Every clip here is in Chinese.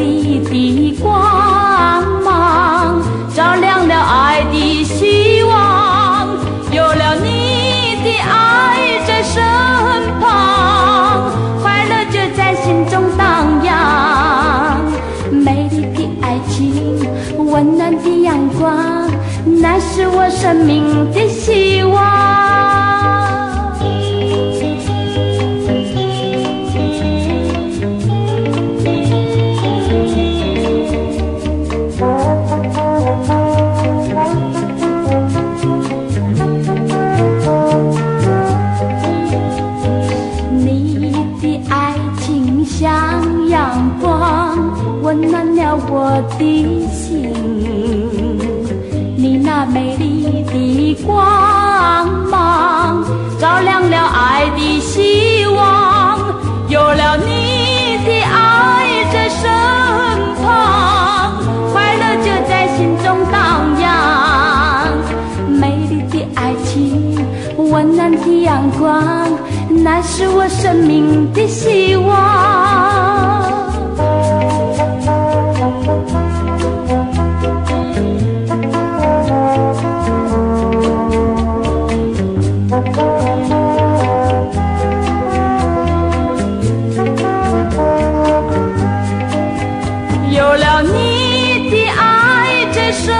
丽的光芒，照亮了爱的希望。有了你的爱在身旁，快乐就在心中荡漾。美丽的爱情，温暖的阳光，那是我生命的希望。像阳光温暖了我的心，你那美丽的光芒照亮了爱的希望。有了你的爱在身旁，快乐就在心中荡漾。美丽的爱情，温暖的阳光，那是我生命的希望。有了你的爱在身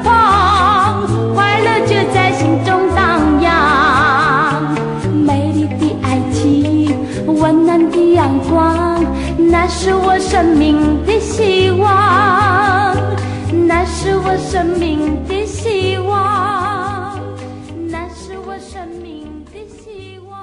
旁，快乐就在心中荡漾。美丽的爱情，温暖的阳光，那是我生命的希望，那是我生命的希望，那是我生命的希望。